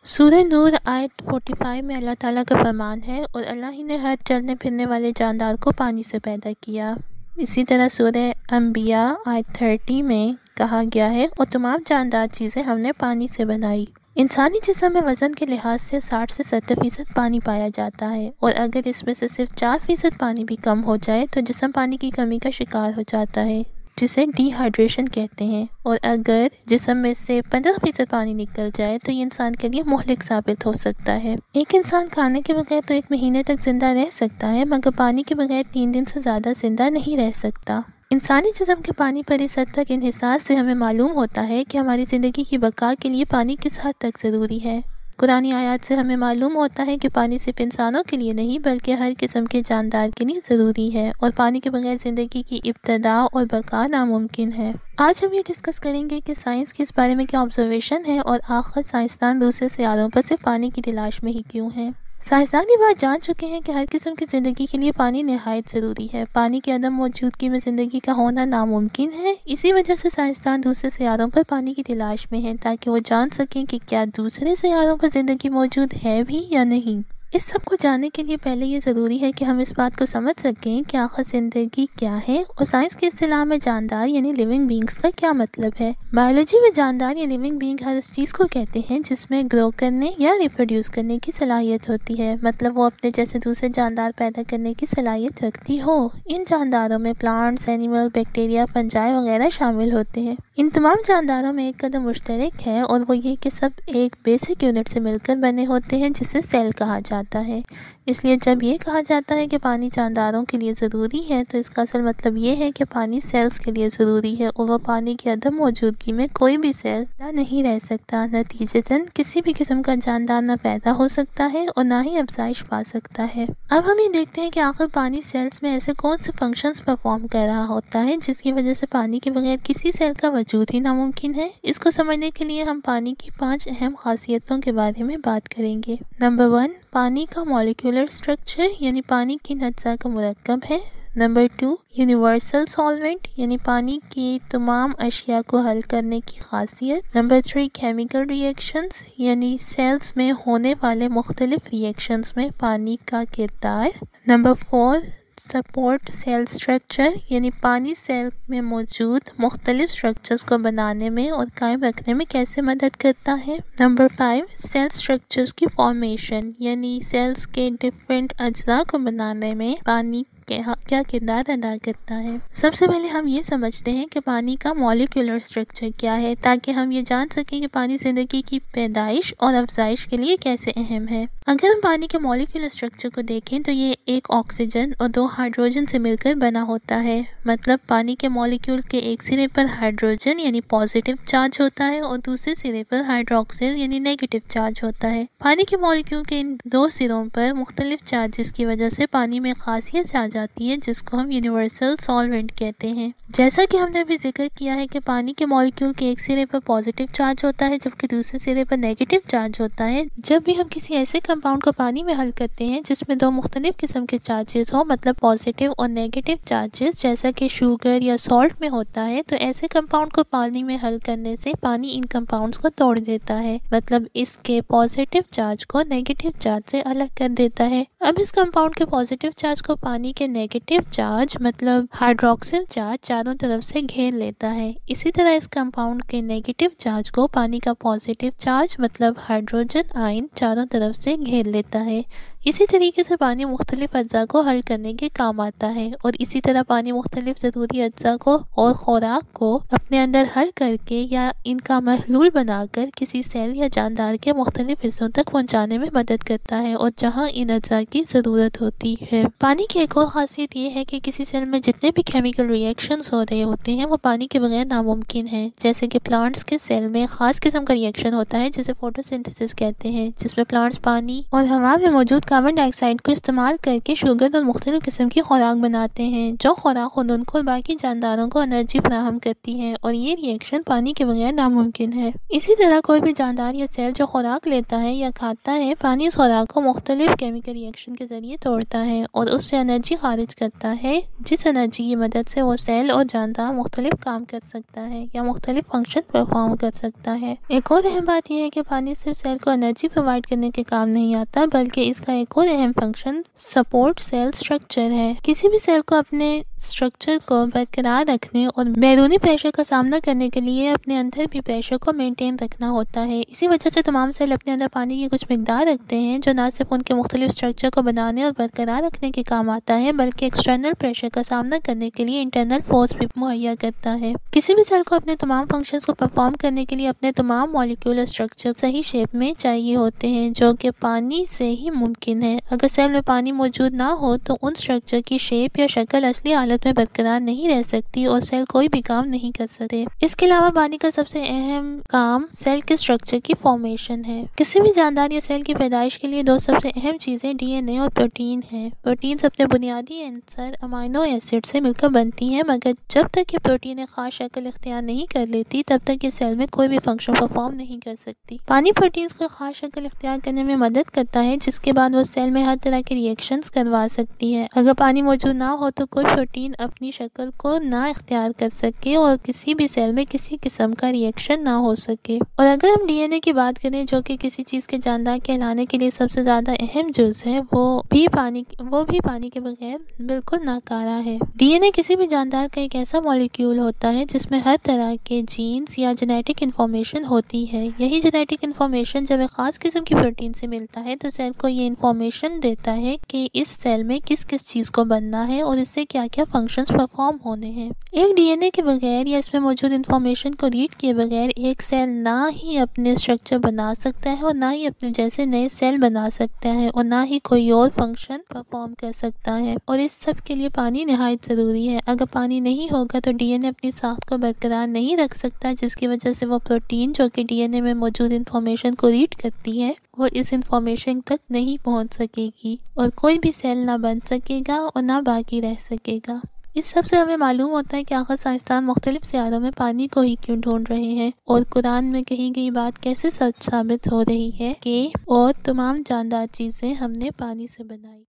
सूरह नूर आयत 45 में अल्लाह ताला का फरमान है और अल्लाह ही ने हर चलने फिरने वाले जानदार को पानी से पैदा किया। इसी तरह सूरह अंबिया आयत 30 में कहा गया है और तमाम जानदार चीज़ें हमने पानी से बनाई। इंसानी जिस्म में वज़न के लिहाज से 60 से 70% पानी पाया जाता है और अगर इसमें से सिर्फ 4% पानी भी कम हो जाए तो जिस्म पानी की कमी का शिकार हो जाता है, जिसे डिहाइड्रेशन कहते हैं। और अगर जिस्म में से 15% पानी निकल जाए तो ये इंसान के लिए मुहलिक साबित हो सकता है। एक इंसान खाने के बगैर तो 1 महीने तक जिंदा रह सकता है, मगर पानी के बगैर 3 दिन से ज़्यादा जिंदा नहीं रह सकता। इंसानी जिस्म के पानी पर इस हद तक इन्हिसार से हमें मालूम होता है कि हमारी ज़िंदगी की बका के लिए पानी किस हद तक ज़रूरी है। कुरानी आयत से हमें मालूम होता है कि पानी सिर्फ इंसानों के लिए नहीं बल्कि हर किस्म के जानदार के लिए ज़रूरी है और पानी के बगैर ज़िंदगी की इब्तदा और बका नामुमकिन है। आज हम ये डिस्कस करेंगे कि साइंस की इस बारे में क्या ऑब्जर्वेशन है और आखिर साइंसदान दूसरे सियारों पर सिर्फ पानी की तलाश में ही क्यों हैं। साइंसदान ये बात जान चुके हैं कि हर किस्म की ज़िंदगी के लिए पानी निहायत ज़रूरी है। पानी की अदम मौजूदगी में ज़िंदगी का होना नामुमकिन है। इसी वजह से साइंसदान दूसरे सियारों पर पानी की तलाश में हैं ताकि वो जान सकें कि क्या दूसरे सियारों पर ज़िंदगी मौजूद है भी या नहीं। इस सब को जानने के लिए पहले ये ज़रूरी है कि हम इस बात को समझ सकें कि आखिर ज़िंदगी क्या है और साइंस के इस्तिलाह में जानदार यानी लिविंग बींग्स का क्या मतलब है। बायोलॉजी में जानदार या लिविंग बींग हर उस चीज़ को कहते हैं जिसमें ग्रो करने या रिप्रोड्यूस करने की सलाहियत होती है, मतलब वो अपने जैसे दूसरे जानदार पैदा करने की सलाहियत रखती हो। इन जानदारों में प्लांट्स, एनिमल, बैक्टीरिया, फंजाई वगैरह शामिल होते हैं। इन तमाम जानदारों में एक कदम मुश्तरक है और वो ये कि सब एक बेसिक यूनिट से मिलकर बने होते हैं जिसे सेल कहा जाता है। इसलिए जब ये कहा जाता है कि पानी जानदारों के लिए ज़रूरी है तो इसका असल मतलब ये है कि पानी सेल्स के लिए ज़रूरी है और वह पानी की अदम मौजूदगी में कोई भी सेल नहीं रह सकता। नतीजतन किसी भी किस्म का जानदार ना पैदा हो सकता है और ना ही अफजाइश पा सकता है। अब हम ये देखते हैं कि आखिर पानी सेल्स में ऐसे कौन से फंक्शंस परफॉर्म कर रहा होता है जिसकी वजह से पानी के बगैर किसी सेल का वजूद ही नामुमकिन है। इसको समझने के लिए हम पानी की 5 अहम खासियतों के बारे में बात करेंगे। नंबर 1, पानी का मॉलिक्यूलर स्ट्रक्चर यानी पानी किन अज्जा का मुरक्कब है। नंबर 2, यूनिवर्सल सॉल्वेंट यानी पानी की तमाम अशिया को हल करने की खासियत। नंबर 3, केमिकल रिएक्शंस यानी सेल्स में होने वाले मुख्तलिफ रिएक्शंस में पानी का किरदार। नंबर 4, सपोर्ट सेल स्ट्रक्चर यानी पानी सेल में मौजूद मुख्तलिफ स्ट्रक्चर्स को बनाने में और कायम रखने में कैसे मदद करता है। नंबर 5, सेल स्ट्रक्चर्स की फॉर्मेशन यानी सेल्स के डिफरेंट अज्जा को बनाने में पानी क्या किरदार अदा करता है। सबसे पहले हम ये समझते हैं कि पानी का मॉलिक्यूलर स्ट्रक्चर क्या है ताकि हम ये जान सकें कि पानी ज़िंदगी की पैदाइश और अफजाइश के लिए कैसे अहम है। अगर हम पानी के मॉलिक्यूलर स्ट्रक्चर को देखें तो ये एक ऑक्सीजन और 2 हाइड्रोजन से मिलकर बना होता है, मतलब पानी के मॉलिक्यूल के एक सिरे पर हाइड्रोजन यानी पॉजिटिव चार्ज होता है और दूसरे सिरे पर हाइड्रोक्सिल यानी नेगेटिव चार्ज होता है। पानी के मॉलिक्यूल के इन 2 सिरों पर मुख्तलिफ चार्जेस की वजह से पानी में खासियत आ जाती है जिसको हम यूनिवर्सल सॉल्वेंट कहते हैं। जैसा कि हमने अभी जिक्र किया है कि पानी के मॉलिक्यूल के एक सिरे पर पॉजिटिव चार्ज होता है जबकि दूसरे सिरे पर नेगेटिव चार्ज होता है। जब भी हम किसी ऐसे कंपाउंड को पानी में हल करते हैं जिसमें 2 मुख्तलिफ किस्म के चार्जेस हो, मतलब पॉजिटिव और नेगेटिव चार्जेस, जैसा कि शुगर या सॉल्ट में होता है, तो ऐसे कंपाउंड को पानी में हल करने से पानी इन कंपाउंड्स को तोड़ देता है, मतलब इसके पॉजिटिव चार्ज को नेगेटिव चार्ज से अलग कर देता है। अब इस कंपाउंड के पॉजिटिव चार्ज को पानी के नेगेटिव चार्ज मतलब हाइड्रोक्सिल चार्ज चारों तरफ से घेर लेता है। इसी तरह इस कंपाउंड के नेगेटिव चार्ज को पानी का पॉजिटिव चार्ज मतलब हाइड्रोजन आयन चारों तरफ से घेर लेता है। इसी तरीके से पानी मुख्तलिफ अज्जा को हल करने के काम आता है और इसी तरह पानी मुख्तलिफ ज़रूरी अज्जा को और खुराक को अपने अंदर हल करके या इनका महलूल बनाकर किसी सेल या जानदार के मुख्तलिफ हिस्सों तक पहुंचाने में मदद करता है और जहां इन अज्जा की ज़रूरत होती है। पानी की एक और खासियत ये है कि किसी सेल में जितने भी केमिकल रिएक्शंस हो रहे होते हैं वो पानी के बगैर नामुमकिन है। जैसे कि प्लांट्स के सेल में ख़ास किस्म का रिएक्शन होता है जिसे फोटोसिंथेसिस कहते हैं, जिसमें प्लांट्स पानी और हवा में मौजूद कार्बन डाइऑक्साइड को इस्तेमाल करके शुगर और मुख्तलिफ किस्म की खुराक बनाते हैं, जो खुराक खुद उनको और बाकी जानदारों को एनर्जी फराहम करती है और ये रिएक्शन पानी के बगैर नामुमकिन है। इसी तरह कोई भी जानदार या सेल जो खुराक लेता है या खाता है, पानी उस खुराक को मुख्तलिफ केमिकल रिएक्शन के जरिए तोड़ता है और उससे एनर्जी खारिज करता है, जिस एनर्जी की मदद से वो सेल और जानदार मुख्तलिफ काम कर सकता है या मुख्तलिफ फंक्शन परफॉर्म कर सकता है। एक और अहम बात यह है कि पानी सिर्फ सेल को एनर्जी प्रोवाइड करने के काम नहीं आता, बल्कि इसका एक और अहम फंक्शन सपोर्ट सेल स्ट्रक्चर है। किसी भी सेल को अपने स्ट्रक्चर को बरकरार रखने और बैरूनी प्रेशर का सामना करने के लिए अपने अंदर भी प्रेशर को मेंटेन रखना होता है। इसी वजह से तमाम सेल अपने अंदर पानी की कुछ मिकदार रखते हैं, जो न सिर्फ उनके मुख्तलिफ स्ट्रक्चर को बनाने और बरकरार रखने के काम आता है, बल्कि एक्सटर्नल प्रेशर का सामना करने के लिए इंटरनल फोर्स भी मुहैया करता है। किसी भी सेल को अपने तमाम फंक्शंस को परफॉर्म करने के लिए अपने तमाम मॉलिक्यूलर स्ट्रक्चर सही शेप में चाहिए होते हैं, जो कि पानी से ही मुमकिन है। अगर सेल में पानी मौजूद ना हो तो उन स्ट्रक्चर की शेप या शक्ल असली हालत में बरकरार नहीं रह सकती और सेल कोई भी काम नहीं कर सकते। इसके अलावा पानी का सबसे अहम काम सेल के स्ट्रक्चर की फॉर्मेशन है। किसी भी जानदार या सेल की पैदाइश के लिए दो सबसे अहम चीजें डीएनए और प्रोटीन है। प्रोटीन अपने बुनियादी अंसर अमीनो एसिड से मिलकर बनती हैं, मगर जब तक ये प्रोटीन एक खास शक्ल इख्तियार नहीं कर लेती तब तक ये सेल में कोई भी फंक्शन परफॉर्म नहीं कर सकती। पानी प्रोटीन को खास शक्ल इख्तियार करने में मदद करता है, जिसके बाद वो सेल में हर तरह के रिएक्शंस करवा सकती है। अगर पानी मौजूद ना हो तो कोई प्रोटीन अपनी शक्ल को ना इख्तियार कर सके और किसी भी सेल में किसी किस्म का रिएक्शन ना हो सके। और अगर हम डीएनए की बात करें, जो कि किसी चीज के जानदार कहलाने के लिए सबसे ज्यादा अहम जुज है, वो भी पानी के बगैर बिल्कुल नाकारा है। डीएनए किसी भी जानदार का एक ऐसा मॉलिक्यूल होता है जिसमें हर तरह के जीन्स या जेनेटिक इंफॉर्मेशन होती है। यही जेनेटिक इंफॉर्मेशन जब एक खास किस्म की प्रोटीन से मिलता है तो सेल को ये इंफॉर्मेशन देता है कि इस सेल में किस किस चीज को बनना है और इससे क्या क्या फंक्शंस परफॉर्म होने हैं। एक डीएनए के बगैर या इसमें मौजूद इंफॉर्मेशन को रीड किए बगैर एक सेल ना ही अपने स्ट्रक्चर बना सकता है और ना ही अपने जैसे नए सेल बना सकता है और ना ही कोई और फंक्शन परफॉर्म कर सकता है। और इस सब के लिए पानी निहायत ज़रूरी है। अगर पानी नहीं होगा तो डीएनए अपनी साख्त को बरकरार नहीं रख सकता, जिसकी वजह से वो प्रोटीन जो कि डीएनए में मौजूद इंफॉर्मेशन को रीड करती है वो इस इंफॉर्मेशन तक नहीं पहुंच सकेगी और कोई भी सेल ना बन सकेगा और ना बाकी रह सकेगा। इस सब से हमें मालूम होता है कि आखिर साइंसदान मुख्तलिफ सियारों में पानी को ही क्यों ढूंढ रहे हैं और कुरान में कही गई बात कैसे सच साबित हो रही है कि और तमाम जानदार चीज़ें हमने पानी से बनाई।